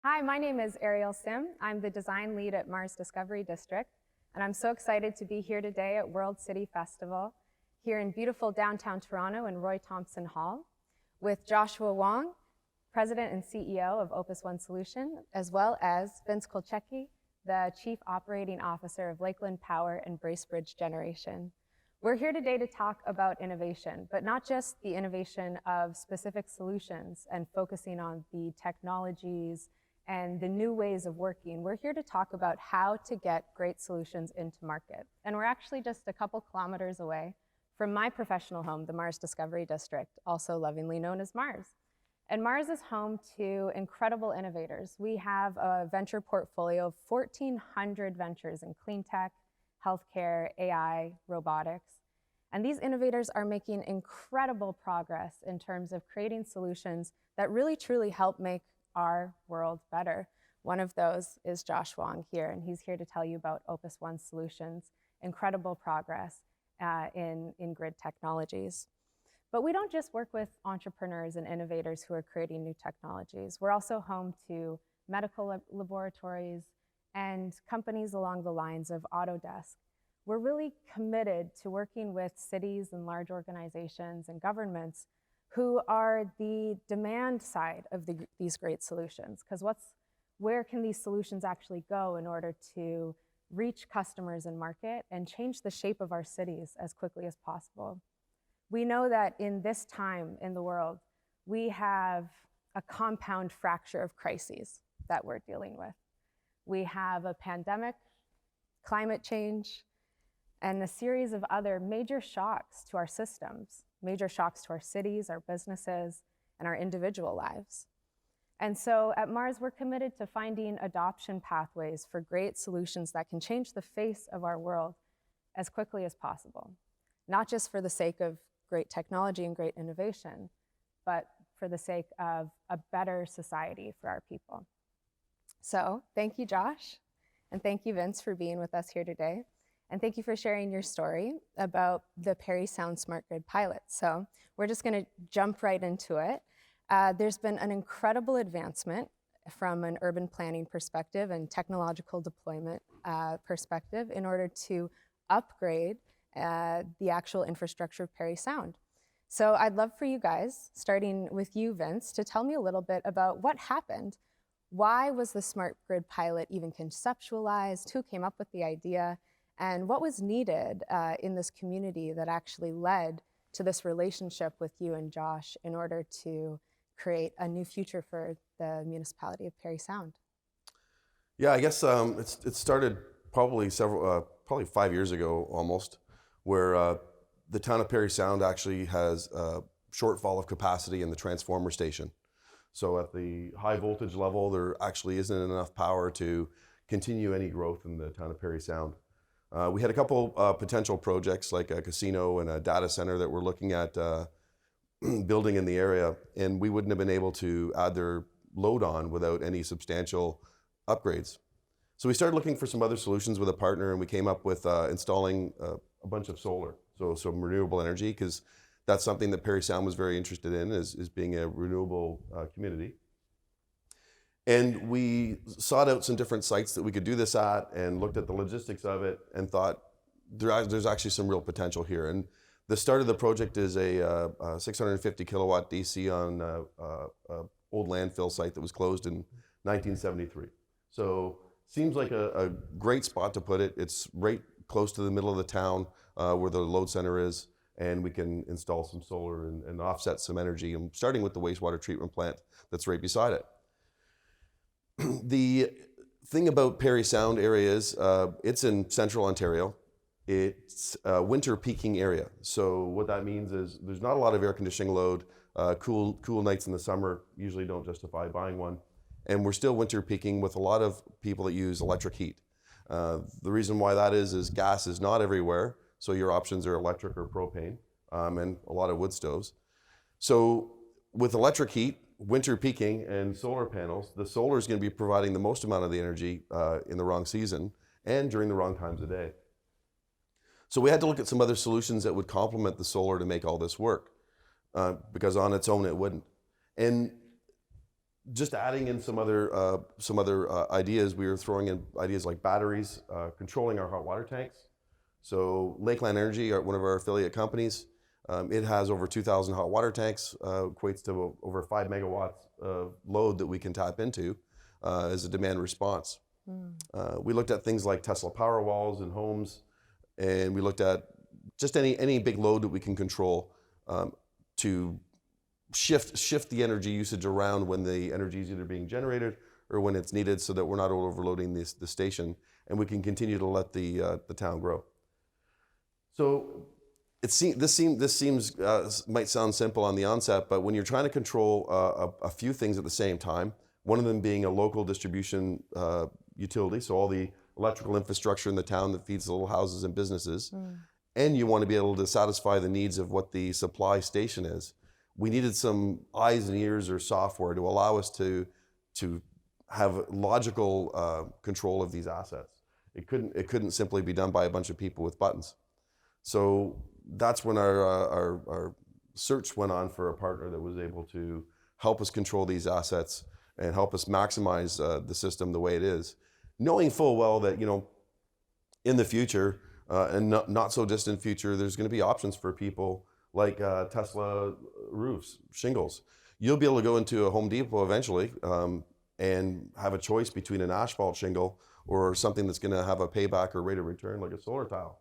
Hi, my name is Ariel Sim. I'm the design lead at Mars Discovery District, and I'm so excited to be here today at World City Festival here in beautiful downtown Toronto in Roy Thompson Hall with Joshua Wong, President and CEO of Opus One Solutions, as well as Vince Kulchycki, the Chief Operating Officer of Lakeland Power and Bracebridge Generation. We're here today to talk about innovation, but not just the innovation of specific solutions and focusing on the technologies and the new ways of working. We're here to talk about how to get great solutions into market. And we're actually just a couple kilometers away from my professional home, the Mars Discovery District, also lovingly known as Mars. And Mars is home to incredible innovators. We have a venture portfolio of 1,400 ventures in clean tech, healthcare, AI, robotics. And these innovators are making incredible progress in terms of creating solutions that really truly help make our world better. One of those is Josh Wong here, and he's here to tell you about Opus One Solutions, incredible progress in grid technologies. But we don't just work with entrepreneurs and innovators who are creating new technologies. We're also home to medical laboratories and companies along the lines of Autodesk. We're really committed to working with cities and large organizations and governments who are the demand side of these great solutions. Because where can these solutions actually go in order to reach customers and market and change the shape of our cities as quickly as possible? We know that in this time in the world, we have a compound fracture of crises that we're dealing with. We have a pandemic, climate change, and a series of other major shocks to our systems, major shocks to our cities, our businesses, and our individual lives. And so at Mars, we're committed to finding adoption pathways for great solutions that can change the face of our world as quickly as possible, not just for the sake of great technology and great innovation, but for the sake of a better society for our people. So thank you, Josh, and thank you, Vince, for being with us here today. And thank you for sharing your story about the Parry Sound Smart Grid pilot. So we're just going to jump right into it. There's been an incredible advancement from an urban planning perspective and technological deployment perspective in order to upgrade the actual infrastructure of Parry Sound. So I'd love for you guys, starting with you, Vince, to tell me a little bit about what happened. Why was the smart grid pilot even conceptualized? Who came up with the idea? And what was needed in this community that actually led to this relationship with you and Josh in order to create a new future for the municipality of Parry Sound? Yeah, I guess it started probably 5 years ago almost, where the town of Parry Sound actually has a shortfall of capacity in the transformer station. So at the high voltage level, there actually isn't enough power to continue any growth in the town of Parry Sound. We had a couple potential projects like a casino and a data center that we're looking at building in the area, and we wouldn't have been able to add their load on without any substantial upgrades. So we started looking for some other solutions with a partner, and we came up with installing a bunch of solar, so some renewable energy, because that's something that Parry Sound was very interested in, is being a renewable community. And we sought out some different sites that we could do this at and looked at the logistics of it and thought there's actually some real potential here. And the start of the project is a 650 kilowatt DC on an old landfill site that was closed in 1973. So seems like a great spot to put it. It's right close to the middle of the town where the load center is, and we can install some solar and offset some energy, and starting with the wastewater treatment plant that's right beside it. The thing about Parry Sound area is it's in central Ontario. It's a winter peaking area. So what that means is there's not a lot of air conditioning load. Cool nights in the summer usually don't justify buying one. And we're still winter peaking with a lot of people that use electric heat. The reason why that is gas is not everywhere. So your options are electric or propane, and a lot of wood stoves. So with electric heat, winter peaking, and solar panels, the solar is going to be providing the most amount of the energy in the wrong season and during the wrong times of day. So we had to look at some other solutions that would complement the solar to make all this work, because on its own it wouldn't. And just adding in some other ideas, we were throwing in ideas like batteries, controlling our hot water tanks. So Lakeland Energy, one of our affiliate companies, it has over 2,000 hot water tanks, equates to over 5 megawatts of load that we can tap into as a demand response. We looked at things like Tesla power walls in homes, and we looked at just any big load that we can control to shift the energy usage around when the energy is either being generated or when it's needed, so that we're not overloading the station, and we can continue to let the town grow. So this seems might sound simple on the onset, but when you're trying to control a few things at the same time, one of them being a local distribution utility, so all the electrical infrastructure in the town that feeds the little houses and businesses, and you want to be able to satisfy the needs of what the supply station is. We needed some eyes and ears or software to allow us to have logical control of these assets. It couldn't simply be done by a bunch of people with buttons. So that's when our search went on for a partner that was able to help us control these assets and help us maximize the system the way it is, knowing full well that, you know, in the future and not so distant future, there's going to be options for people like Tesla roofs, shingles. You'll be able to go into a Home Depot eventually and have a choice between an asphalt shingle or something that's going to have a payback or rate of return like a solar tile.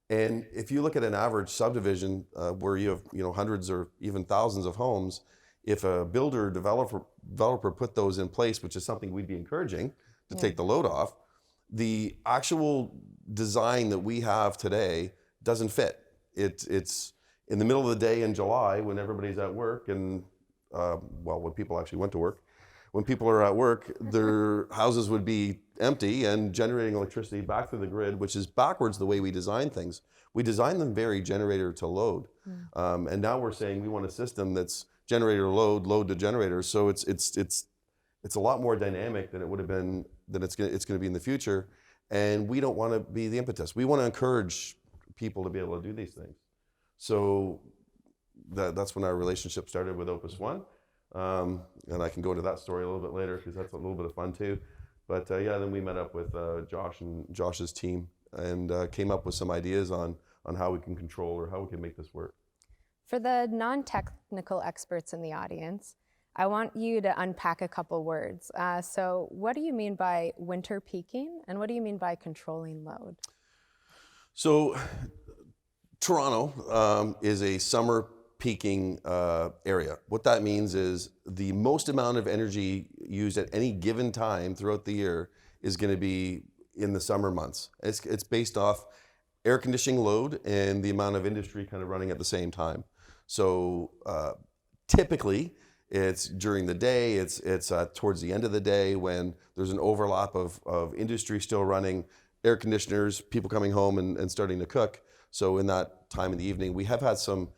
And if you look at an average subdivision where you have, you know, hundreds or even thousands of homes, if a builder or developer put those in place, which is something we'd be encouraging to take the load off, the actual design that we have today doesn't fit. It's in the middle of the day in July when everybody's at work and, when people actually went to work, when people are at work, their houses would be empty and generating electricity back through the grid, which is backwards the way we design things. We design them very generator to load. And now we're saying we want a system that's generator to load to generator. So it's a lot more dynamic than it would have been, than it's going to be in the future. And we don't want to be the impetus. We want to encourage people to be able to do these things. So that's when our relationship started with Opus One. And I can go into that story a little bit later because that's a little bit of fun too. But then we met up with Josh and Josh's team and came up with some ideas on how we can control or how we can make this work. For the non-technical experts in the audience, I want you to unpack a couple words. So what do you mean by winter peaking and what do you mean by controlling load? So Toronto is a summer peaking area. What that means is the most amount of energy used at any given time throughout the year is going to be in the summer months. It's based off air conditioning load and the amount of industry kind of running at the same time. So typically it's during the day, it's towards the end of the day when there's an overlap of industry still running, air conditioners, people coming home and starting to cook. So in that time in the evening, we have had some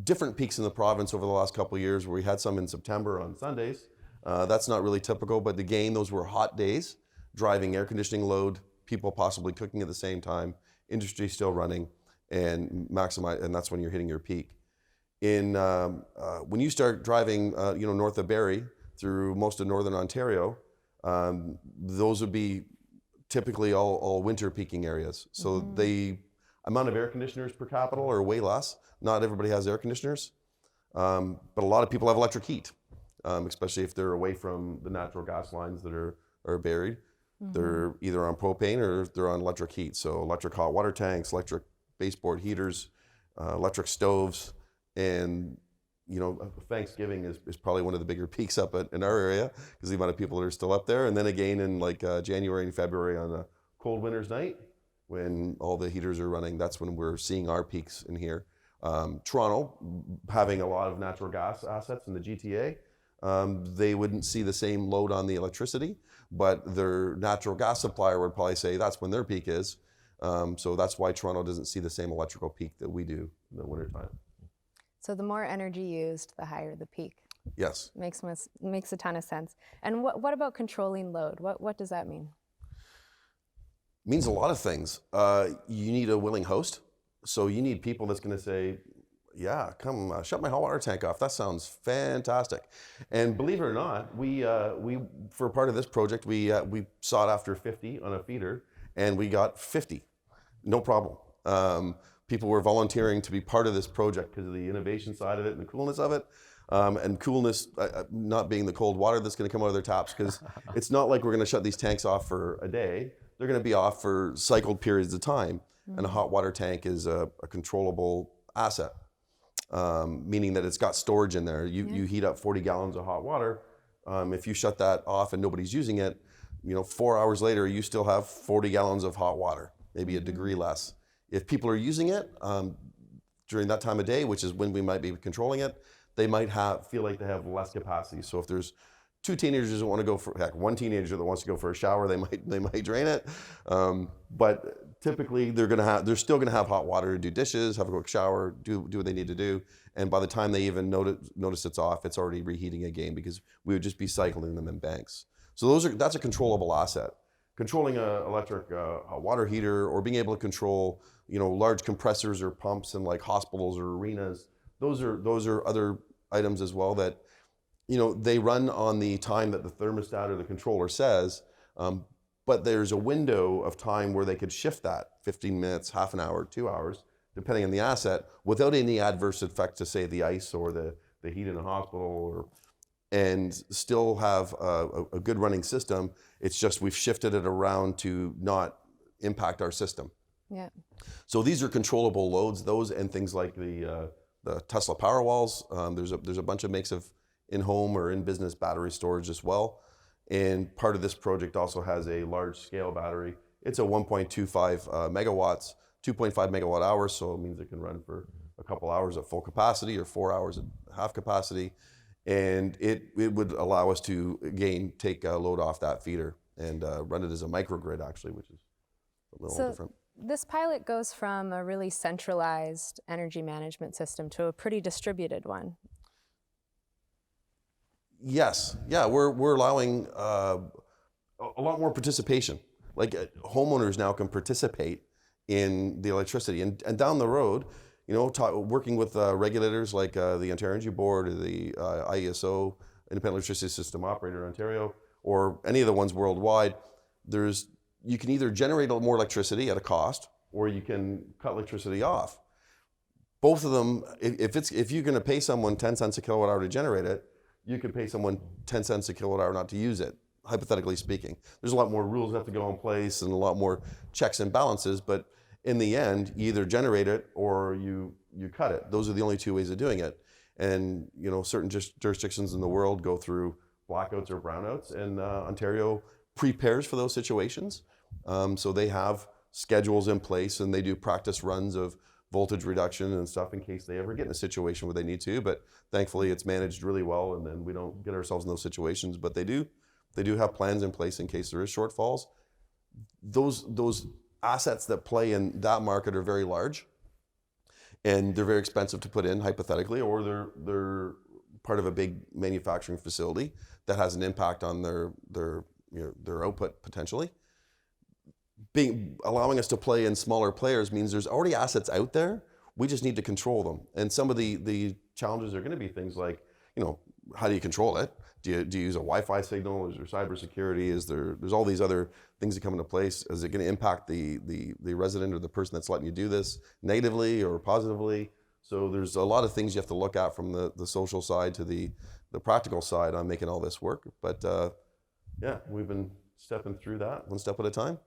different peaks in the province over the last couple of years where we had some in September on Sundays. That's not really typical, but again, those were hot days, driving air conditioning load, people possibly cooking at the same time, industry still running, and maximize, and that's when you're hitting your peak. When you start driving, north of Barrie through most of northern Ontario, those would be typically all winter peaking areas. So the amount of air conditioners per capita are way less. Not everybody has air conditioners, but a lot of people have electric heat, especially if they're away from the natural gas lines that are buried. They're either on propane or they're on electric heat. So electric hot water tanks, electric baseboard heaters, electric stoves, and Thanksgiving is probably one of the bigger peaks up in our area because the amount of people that are still up there. And then again in January and February on a cold winter's night when all the heaters are running, that's when we're seeing our peaks in here. Toronto, having a lot of natural gas assets in the GTA, they wouldn't see the same load on the electricity, but their natural gas supplier would probably say that's when their peak is. So that's why Toronto doesn't see the same electrical peak that we do in the wintertime. So the more energy used, the higher the peak. Yes. Makes a ton of sense. And what about controlling load? What does that mean? It means a lot of things. You need a willing host. So you need people that's going to say, yeah, come shut my hot water tank off. That sounds fantastic. And believe it or not, we for part of this project, we sought after 50 on a feeder, and we got 50, no problem. People were volunteering to be part of this project because of the innovation side of it and the coolness of it. And coolness not being the cold water that's going to come out of their taps, because it's not like we're going to shut these tanks off for a day. They're going to be off for cycled periods of time. And a hot water tank is a controllable asset, meaning that it's got storage in there. You heat up 40 gallons of hot water. If you shut that off and nobody's using it, 4 hours later, you still have 40 gallons of hot water, maybe a degree less. If people are using it during that time of day, which is when we might be controlling it, they might feel like they have less capacity. So if there's two teenagers that want to go for, heck, one teenager that wants to go for a shower, they might drain it. But typically they're still gonna have hot water to do dishes, have a quick shower, do what they need to do. And by the time they even notice it's off, it's already reheating again, because we would just be cycling them in banks. So that's a controllable asset. Controlling an electric water heater, or being able to control large compressors or pumps in like hospitals or arenas, those are other items as well that they run on the time that the thermostat or the controller says, but there's a window of time where they could shift that 15 minutes, half an hour, 2 hours, depending on the asset, without any adverse effect to, say, the ice or the heat in a hospital, and still have a good running system. It's just we've shifted it around to not impact our system. Yeah. So these are controllable loads, those and things like the Tesla Powerwalls. There's a bunch of makes of in-home or in-business battery storage as well. And part of this project also has a large-scale battery. It's a 1.25 megawatts, 2.5 megawatt hours, so it means it can run for a couple hours at full capacity or 4 hours at half capacity. And it would allow us to, again, take a load off that feeder and run it as a microgrid, actually, which is a little different. This pilot goes from a really centralized energy management system to a pretty distributed one. Yes, yeah, we're allowing a lot more participation. Like homeowners now can participate in the electricity, and down the road, working with regulators like the Ontario Energy Board or the IESO, Independent Electricity System Operator Ontario, or any of the ones worldwide. You can either generate more electricity at a cost, or you can cut electricity off. Both of them, if you're going to pay someone 10 cents a kilowatt hour to generate it, you could pay someone 10 cents a kilowatt hour not to use it, hypothetically speaking. There's a lot more rules that have to go in place and a lot more checks and balances, but in the end, you either generate it or you cut it. Those are the only two ways of doing it. And certain jurisdictions in the world go through blackouts or brownouts, and Ontario prepares for those situations. So they have schedules in place, and they do practice runs of voltage reduction and stuff in case they ever get in a situation where they need to. But thankfully, it's managed really well, and then we don't get ourselves in those situations. But they do have plans in place in case there is shortfalls. Those assets that play in that market are very large, and they're very expensive to put in, hypothetically, or they're part of a big manufacturing facility that has an impact on their output potentially. Allowing us to play in smaller players means there's already assets out there. We just need to control them. And some of the challenges are going to be things like, how do you control it? Do you use a Wi-Fi signal? Is there cybersecurity? There's all these other things that come into place? Is it going to impact the resident or the person that's letting you do this negatively or positively? So there's a lot of things you have to look at, from the social side to the practical side, on making all this work. But yeah, we've been stepping through that one step at a time.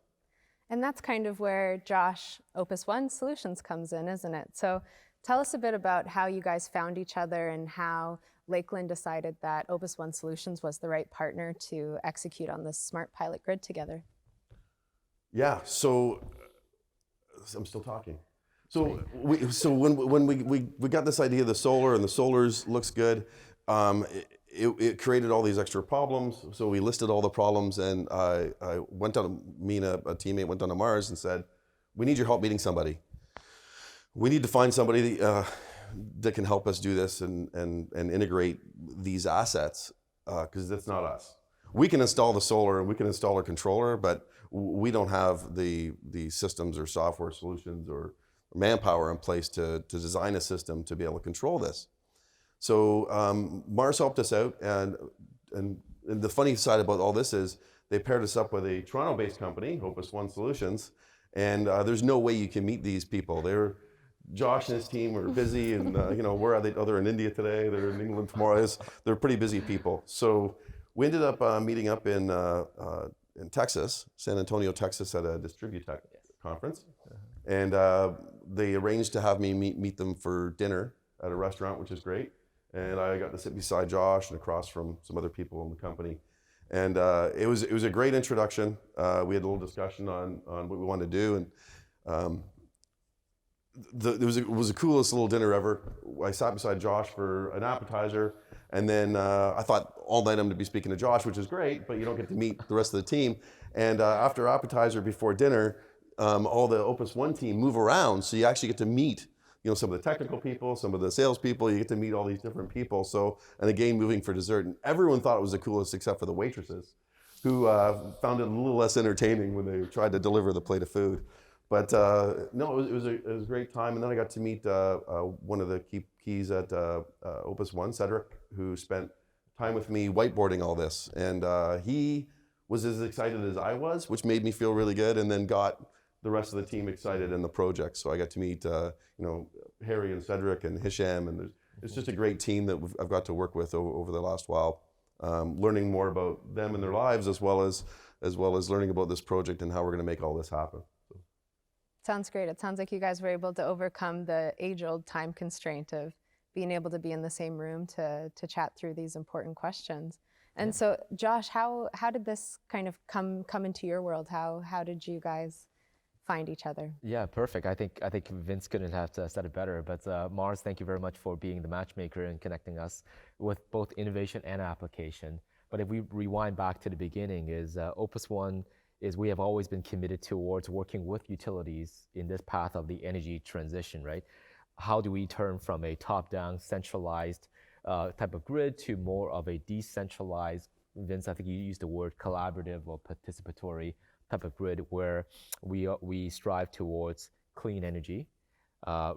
And that's kind of where Josh, Opus One Solutions comes in, isn't it? So tell us a bit about how you guys found each other and how Lakeland decided that Opus One Solutions was the right partner to execute on this smart pilot grid together. Yeah, so I'm still talking. So when we got this idea of the solar, and the solars looks good, it created all these extra problems. So we listed all the problems, and me and a teammate went down to Mars and said, we need your help meeting somebody. We need to find somebody that can help us do this and integrate these assets, because that's not us. We can install the solar and we can install a controller, but we don't have the systems or software solutions or manpower in place to design a system to be able to control this. So Mars helped us out, and the funny side about all this is they paired us up with a Toronto-based company, Opus One Solutions, and there's no way you can meet these people. Josh and his team are busy, and where are they? Oh, they're in India today. They're in England tomorrow. They're pretty busy people. So we ended up meeting up in Texas, San Antonio, Texas, at a Distributech conference, and they arranged to have me meet them for dinner at a restaurant, which is great. And I got to sit beside Josh and across from some other people in the company. And it was a great introduction. We had a little discussion on what we wanted to do, and it was the coolest little dinner ever. I sat beside Josh for an appetizer, and then I thought all night I'm going to be speaking to Josh, which is great, but you don't get to meet the rest of the team. And after appetizer, before dinner, all the Opus One team move around, so you actually get to meet some of the technical people, some of the sales people. You get to meet all these different people. So, and again, moving for dessert. And everyone thought it was the coolest except for the waitresses, who found it a little less entertaining when they tried to deliver the plate of food. But no, it was a great time. And then I got to meet one of the keys at Opus One, Cedric, who spent time with me whiteboarding all this. And he was as excited as I was, which made me feel really good, and then got the rest of the team excited in the project. So I got to meet, Harry and Cedric and Hisham, and it's just a great team that I've got to work with over the last while, learning more about them and their lives, as well as learning about this project and how we're going to make all this happen. So. Sounds great. It sounds like you guys were able to overcome the age-old time constraint of being able to be in the same room to chat through these important questions. And so, Josh, how did this kind of come into your world? How did you guys find each other? Yeah, perfect. I think Vince couldn't have said it better. But Mars, thank you very much for being the matchmaker and connecting us with both innovation and application. But if we rewind back to the beginning, Opus One we have always been committed towards working with utilities in this path of the energy transition, right? How do we turn from a top-down, centralized type of grid to more of a decentralized, Vince, I think you used the word collaborative or participatory type of grid, where we strive towards clean energy,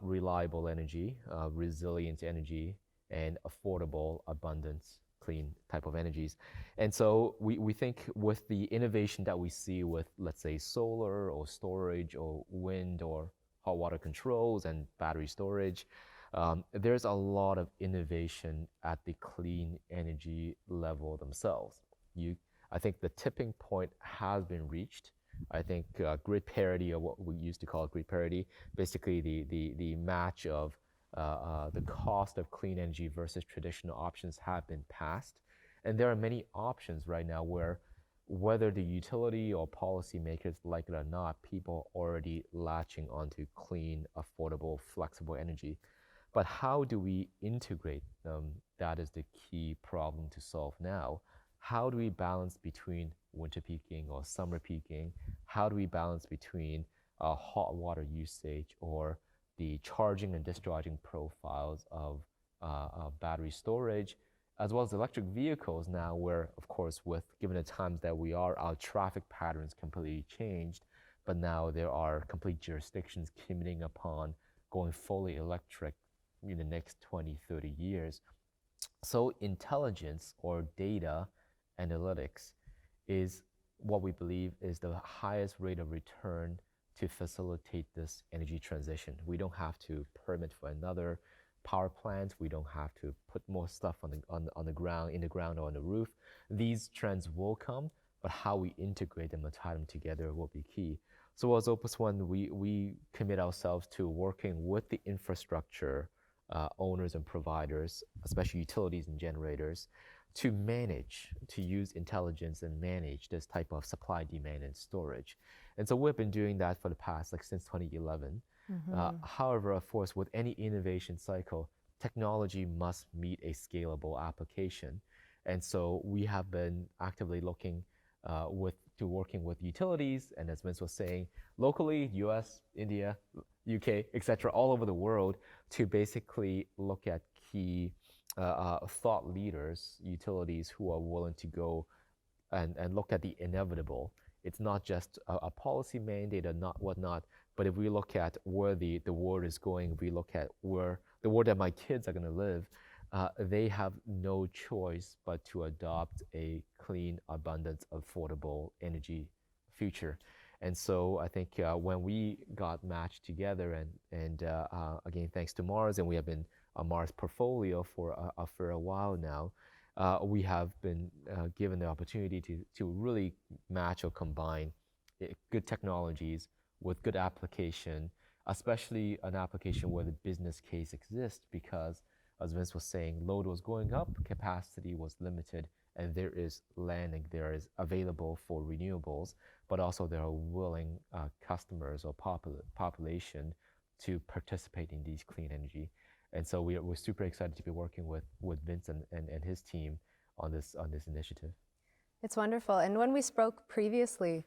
reliable energy, resilient energy, and affordable, abundance, clean type of energies. And so we think with the innovation that we see with, let's say, solar or storage or wind or hot water controls and battery storage, there's a lot of innovation at the clean energy level themselves. I think the tipping point has been reached. I think grid parity, or what we used to call grid parity, basically the match of the cost of clean energy versus traditional options have been passed. And there are many options right now where, whether the utility or policymakers like it or not, people are already latching onto clean, affordable, flexible energy. But how do we integrate them? That is the key problem to solve now. How do we balance between winter peaking or summer peaking? How do we balance between hot water usage or the charging and discharging profiles of battery storage, as well as electric vehicles now, where, of course, given the times that we are, our traffic patterns completely changed, but now there are complete jurisdictions committing upon going fully electric in the next 20, 30 years. So intelligence or data analytics is what we believe is the highest rate of return to facilitate this energy transition. We don't have to permit for another power plant. We don't have to put more stuff on the ground, in the ground or on the roof. These trends will come, but how we integrate them and tie them together will be key. So as Opus One, we commit ourselves to working with the infrastructure owners and providers, especially utilities and generators, to use intelligence and manage this type of supply, demand, and storage. And so we've been doing that for the past, since 2011. Mm-hmm. However, of course, with any innovation cycle, technology must meet a scalable application. And so we have been actively looking working with utilities, and as Vince was saying, locally, US, India, UK, et cetera, all over the world, to basically look at key thought leaders, utilities who are willing to go and look at the inevitable. It's not just a policy mandate or not whatnot, But if we look at where the world is going, if we look at where the world that my kids are going to live, they have no choice but to adopt a clean, abundant, affordable energy future. And so I think when we got matched together, and again, thanks to Mars, and we have been a Mars portfolio for a while now, we have been given the opportunity to really match or combine good technologies with good application, especially an application where the business case exists, because as Vince was saying, load was going up, capacity was limited, and there is land and there is available for renewables, but also there are willing customers or population to participate in these clean energy. And so we're super excited to be working with Vince and his team on this initiative. It's wonderful. And when we spoke previously,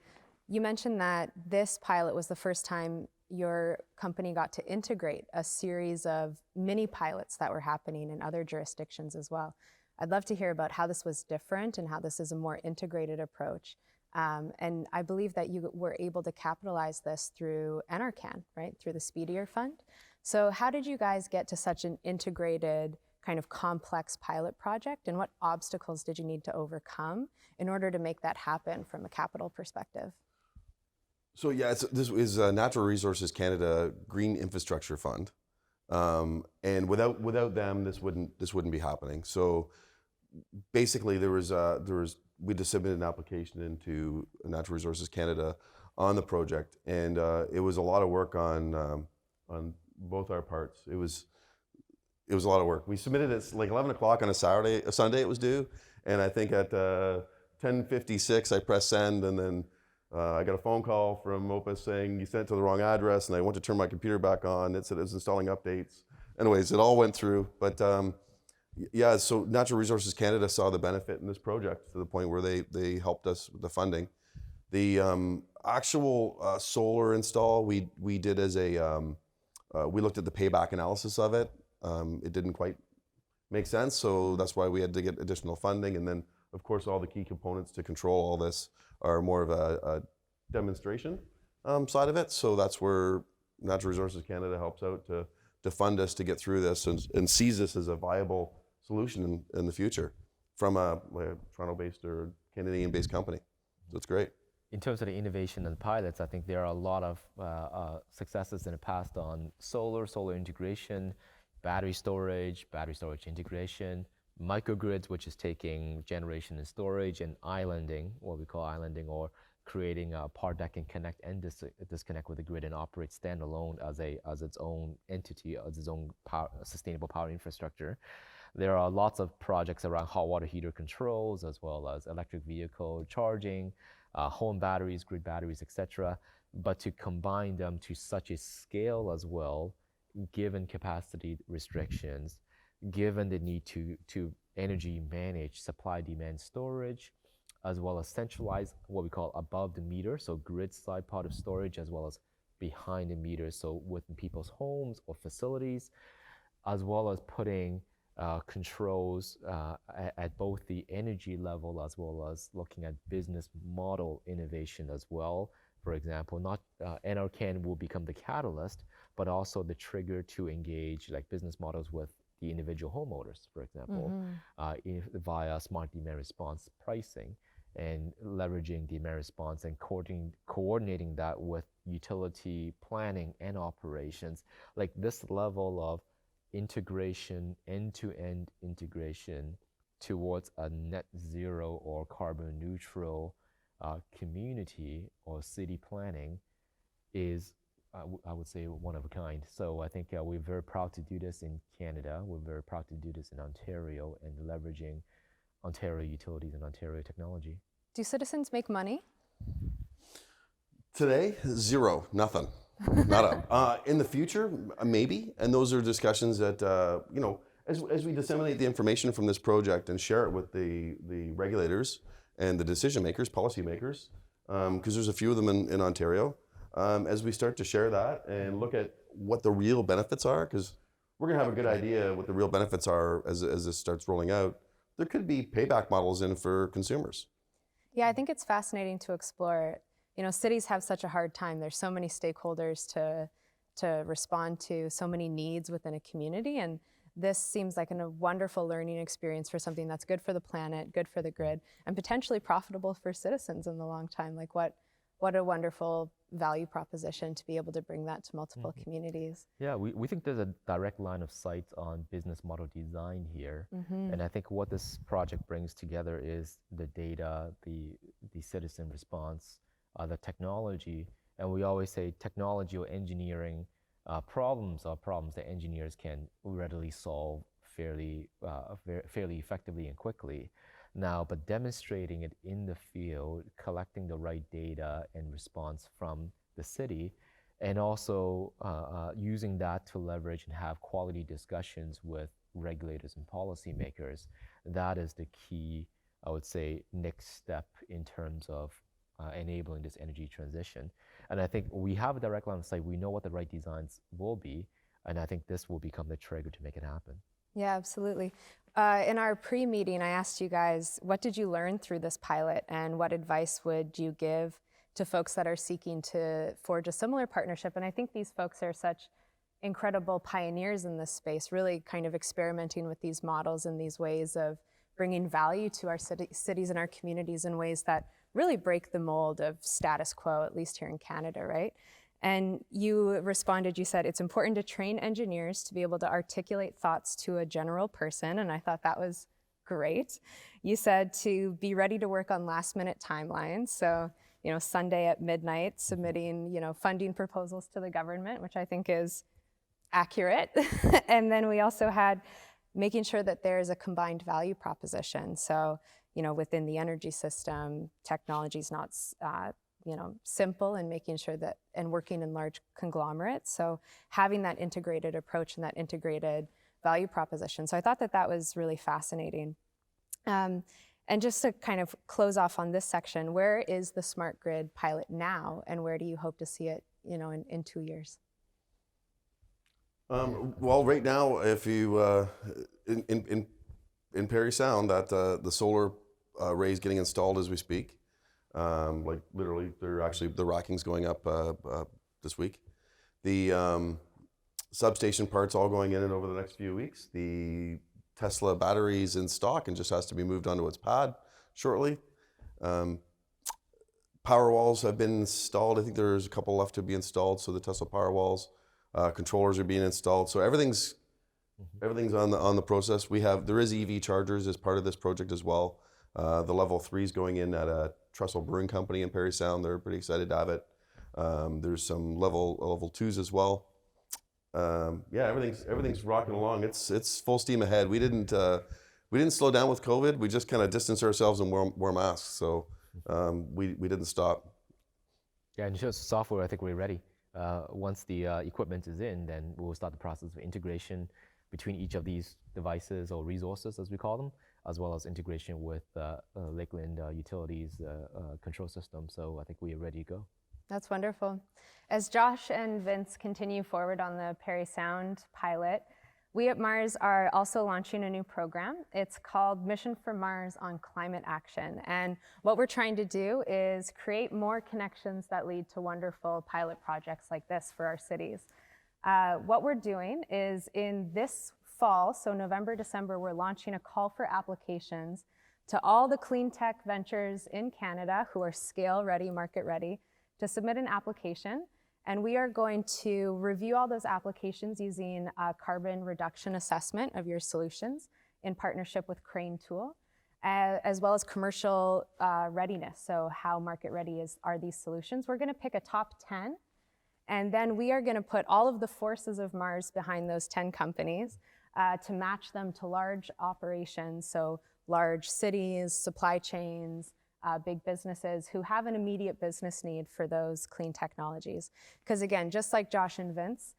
you mentioned that this pilot was the first time your company got to integrate a series of mini pilots that were happening in other jurisdictions as well. I'd love to hear about how this was different and how this is a more integrated approach. And I believe that you were able to capitalize this through NRCan, right, through the Speedier Fund. So how did you guys get to such an integrated kind of complex pilot project, and what obstacles did you need to overcome in order to make that happen from a capital perspective? So yeah, this is Natural Resources Canada Green Infrastructure Fund, and without them, this wouldn't be happening. So basically, we just submitted an application into Natural Resources Canada on the project, and it was a lot of work on both our parts. It was a lot of work. We submitted it like 11 o'clock on a Sunday it was due, and I think at 10:56 I pressed send, and then I got a phone call from Opus saying you sent it to the wrong address, and I went to turn my computer back on. It said it was installing updates. Anyways, it all went through, but yeah, so Natural Resources Canada saw the benefit in this project to the point where they helped us with the funding. The actual solar install we did as we looked at the payback analysis of it. It didn't quite make sense, so that's why we had to get additional funding. And then, of course, all the key components to control all this are more of a demonstration side of it. So that's where Natural Resources Canada helps out to fund us to get through this and sees this as a viable solution in the future from a Toronto-based or Canadian-based company. So it's great. In terms of the innovation and pilots, I think there are a lot of successes in the past on solar integration, battery storage integration, microgrids, which is taking generation and storage, and islanding, what we call islanding, or creating a part that can connect and disconnect with the grid and operate standalone as its own entity, as its own sustainable power infrastructure. There are lots of projects around hot water heater controls, as well as electric vehicle charging, home batteries, grid batteries, etc. But to combine them to such a scale as well, given capacity restrictions, given the need to energy manage supply demand storage, as well as centralize what we call above the meter, so grid side part of storage, as well as behind the meter, so within people's homes or facilities, as well as putting controls at both the energy level as well as looking at business model innovation as well. For example, not NRCan will become the catalyst, but also the trigger to engage like business models with the individual homeowners, for example, via smart demand response pricing, and leveraging demand response and coordinating that with utility planning and operations. Like this level of integration, end-to-end integration towards a net zero or carbon neutral community or city planning is, I would say, one of a kind. So I think we're very proud to do this in Canada. We're very proud to do this in Ontario and leveraging Ontario utilities and Ontario technology. Do citizens make money? Today, zero, nothing. Nada. In the future, maybe, and those are discussions that as we disseminate the information from this project and share it with the regulators and the decision makers, policy makers, because there's a few of them in Ontario. As we start to share that and look at what the real benefits are, because we're gonna have a good idea what the real benefits are as this starts rolling out. There could be payback models in for consumers. Yeah, I think it's fascinating to explore. cities have such a hard time. There's so many stakeholders to respond to, so many needs within a community, and this seems like a wonderful learning experience for something that's good for the planet, good for the grid, and potentially profitable for citizens in the long time. Like what a wonderful value proposition to be able to bring that to multiple communities. Yeah, we think there's a direct line of sight on business model design here. And I think what this project brings together is the data, the citizen response, the technology. And we always say technology or engineering problems are problems that engineers can readily solve fairly effectively and quickly. Now, but demonstrating it in the field, collecting the right data and response from the city, and also using that to leverage and have quality discussions with regulators and policymakers, that is the key, I would say, next step in terms of enabling this energy transition. And I think we have a direct line of sight. We know what the right designs will be, and I think this will become the trigger to make it happen. Yeah, absolutely. In our pre-meeting, I asked you guys, what did you learn through this pilot, and what advice would you give to folks that are seeking to forge a similar partnership? And I think these folks are such incredible pioneers in this space, really kind of experimenting with these models and these ways of bringing value to our cities and our communities in ways that really break the mold of status quo, at least here in Canada, right? And you responded, you said, it's important to train engineers to be able to articulate thoughts to a general person, and I thought that was great. You said to be ready to work on last-minute timelines, so Sunday at midnight, submitting funding proposals to the government, which I think is accurate. And then we also had making sure that there is a combined value proposition. So within the energy system, technology is not simple, and making sure that, and working in large conglomerates. So having that integrated approach and that integrated value proposition. So I thought that was really fascinating. And just to kind of close off on this section, where is the smart grid pilot now, and where do you hope to see it, in 2 years? Well, right now, if you in Parry Sound, that the solar array is getting installed as we speak. Like literally, the racking's going up this week. The substation part's all going in over the next few weeks. The Tesla battery's in stock and just has to be moved onto its pad shortly. Power walls have been installed. I think there's a couple left to be installed. So the Tesla power walls, controllers are being installed. So everything's on the process. There is EV chargers as part of this project as well. The level 3 is going in at a Trestle Brewing Company in Parry Sound. They're pretty excited to have it. There's some level 2s as well. Everything's rocking along. It's full steam ahead. We didn't slow down with COVID. We just kind of distanced ourselves and wore masks. So we didn't stop. Yeah, and just software, I think we're ready. Once the equipment is in, then we'll start the process of integration between each of these devices or resources, as we call them, as well as integration with Lakeland utilities control system. So I think we are ready to go. That's wonderful. As Josh and Vince continue forward on the Parry Sound pilot, we at Mars are also launching a new program. It's called Mission for Mars on Climate Action. And what we're trying to do is create more connections that lead to wonderful pilot projects like this for our cities. What we're doing is in this fall, so November, December, we're launching a call for applications to all the clean tech ventures in Canada who are scale ready, market ready, to submit an application. And we are going to review all those applications using a carbon reduction assessment of your solutions in partnership with Crane Tool, as well as commercial readiness. So how market ready are these solutions? We're gonna pick a top 10, and then we are gonna put all of the forces of Mars behind those 10 companies to match them to large operations, so large cities, supply chains, big businesses who have an immediate business need for those clean technologies. Because again, just like Josh and Vince,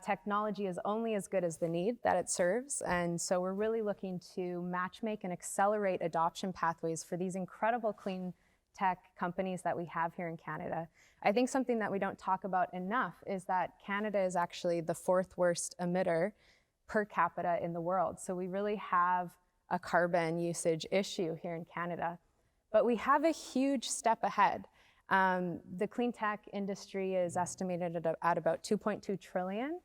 technology is only as good as the need that it serves. And so we're really looking to matchmake and accelerate adoption pathways for these incredible clean tech companies that we have here in Canada. I think something that we don't talk about enough is that Canada is actually the 4th worst emitter per capita in the world. So we really have a carbon usage issue here in Canada. But we have a huge step ahead. The clean tech industry is estimated at about 2.2 trillion.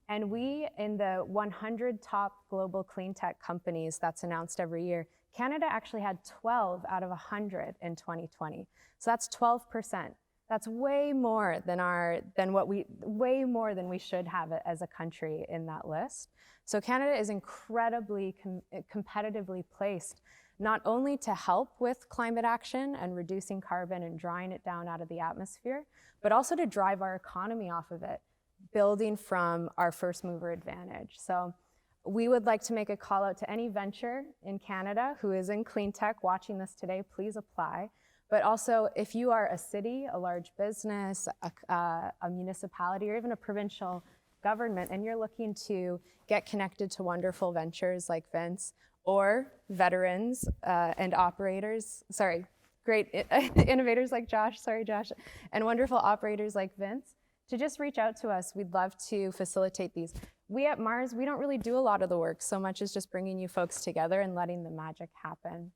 And we, in the 100 top global clean tech companies that's announced every year, Canada actually had 12 out of 100 in 2020. So that's 12%. That's way more way more than we should have it as a country in that list. So Canada is incredibly competitively placed, not only to help with climate action and reducing carbon and drawing it down out of the atmosphere, but also to drive our economy off of it, building from our first mover advantage. So we would like to make a call out to any venture in Canada who is in clean tech watching this today, please apply. But also, if you are a city, a large business, a municipality, or even a provincial government, and you're looking to get connected to wonderful ventures like Vince, or veterans and operators, great innovators like Josh, and wonderful operators like Vince, to just reach out to us. We'd love to facilitate these. We at Mars, we don't really do a lot of the work, so much as just bringing you folks together and letting the magic happen.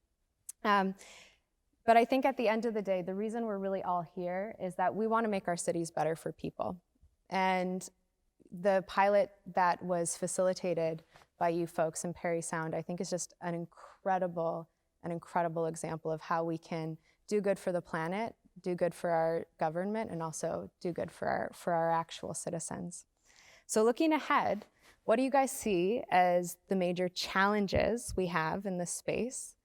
But I think at the end of the day, the reason we're really all here is that we want to make our cities better for people. And the pilot that was facilitated by you folks in Parry Sound, I think is just an incredible example of how we can do good for the planet, do good for our government, and also do good for our actual citizens. So looking ahead, what do you guys see as the major challenges we have in this space?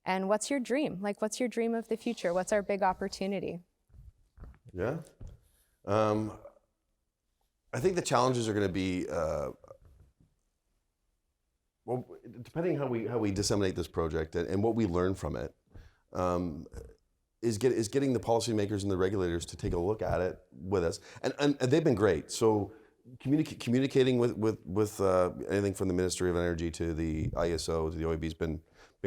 And what's your dream? Like, what's your dream of the future? What's our big opportunity? Yeah. I think the challenges are going to be, well, depending how we disseminate this project and what we learn from it, is getting the policymakers and the regulators to take a look at it with us. And they've been great. So communicating with anything from the Ministry of Energy to the ISO to the OEB has been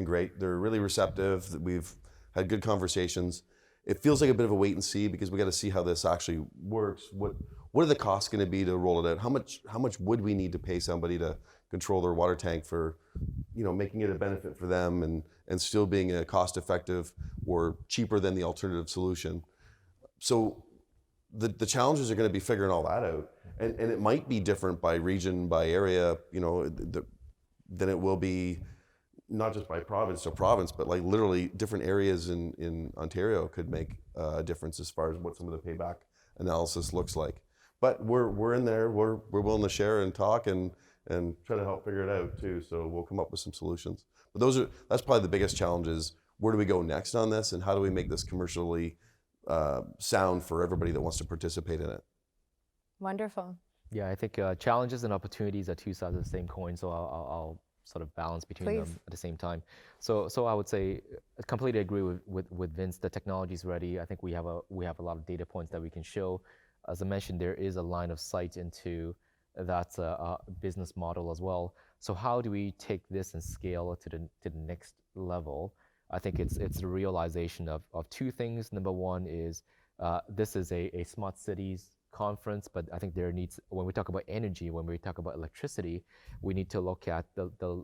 great. They're really receptive. We've had good conversations. It feels like a bit of a wait and see because we got to see how this actually works. What are the costs going to be to roll it out? How much would we need to pay somebody to control their water tank for, making it a benefit for them and still being a cost effective or cheaper than the alternative solution? So the challenges are going to be figuring all that out. And it might be different by region, by area, than it will be not just by province to province, but like literally different areas in Ontario could make a difference as far as what some of the payback analysis looks like. But we're in there, we're willing to share and talk and try to help figure it out too. So we'll come up with some solutions. But that's probably the biggest challenge is where do we go next on this and how do we make this commercially sound for everybody that wants to participate in it? Wonderful. Yeah, I think challenges and opportunities are two sides of the same coin. So I'll sort of balance between them at the same time. So I would say I completely agree with Vince. The technology is ready. I think we have a lot of data points that we can show. As I mentioned, there is a line of sight into that business model as well. So how do we take this and scale it to the next level? I think it's the realization of two things. Number one is this is a smart cities conference, but I think there needs, when we talk about energy, when we talk about electricity, we need to look at the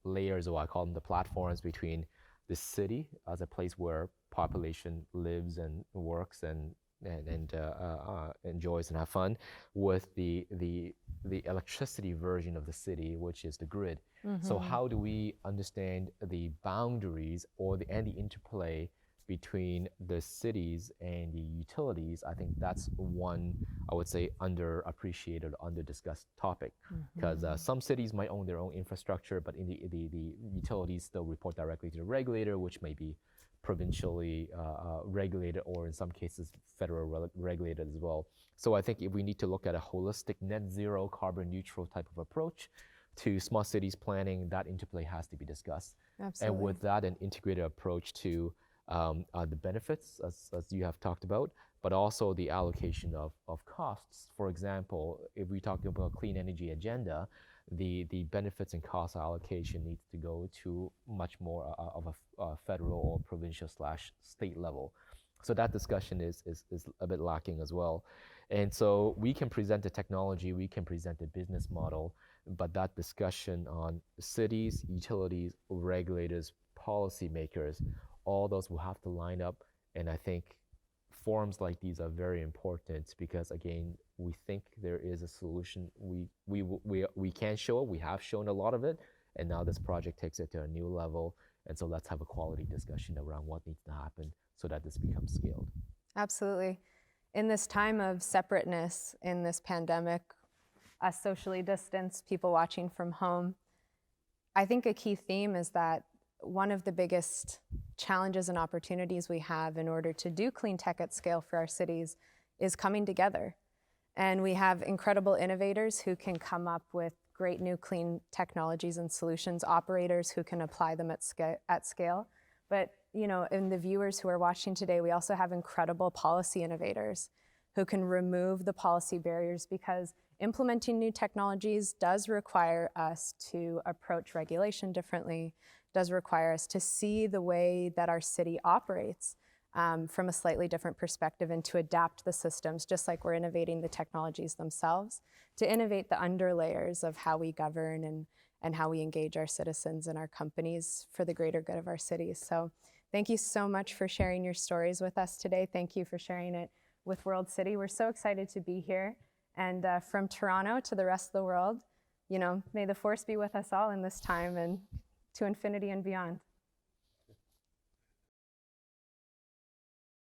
layers, or I call them the platforms, between the city as a place where population lives and works and enjoys and have fun, with the electricity version of the city, which is the grid. Mm-hmm. So how do we understand the boundaries and the interplay between the cities and the utilities? I think that's one, I would say, underappreciated, under-discussed topic. Because some cities might own their own infrastructure, but in the utilities still report directly to the regulator, which may be provincially regulated, or in some cases federal regulated as well. So I think if we need to look at a holistic net zero carbon neutral type of approach to smart cities planning, that interplay has to be discussed. Absolutely. And with that, an integrated approach to the benefits, as you have talked about, but also the allocation of costs. For example, if we talk about a clean energy agenda, the benefits and cost allocation needs to go to much more of a federal or provincial/state level. So that discussion is a bit lacking as well. And so we can present the technology, we can present the business model, but that discussion on cities, utilities, regulators, policymakers, all those will have to line up and I think forums like these are very important because, again, we think there is a solution. We can show it. We have shown a lot of it, and now this project takes it to a new level. And so let's have a quality discussion around what needs to happen so that this becomes scaled. Absolutely. In this time of separateness, in this pandemic, us socially distanced, people watching from home, I think a key theme is that one of the biggest challenges and opportunities we have in order to do clean tech at scale for our cities is coming together. And we have incredible innovators who can come up with great new clean technologies and solutions, operators who can apply them at scale. But in the viewers who are watching today, we also have incredible policy innovators who can remove the policy barriers, because implementing new technologies does require us to approach regulation differently, does require us to see the way that our city operates from a slightly different perspective, and to adapt the systems, just like we're innovating the technologies themselves, to innovate the underlayers of how we govern and how we engage our citizens and our companies for the greater good of our cities. So thank you so much for sharing your stories with us today. Thank you for sharing it with World City. We're so excited to be here. And from Toronto to the rest of the world, may the force be with us all in this time and to infinity and beyond.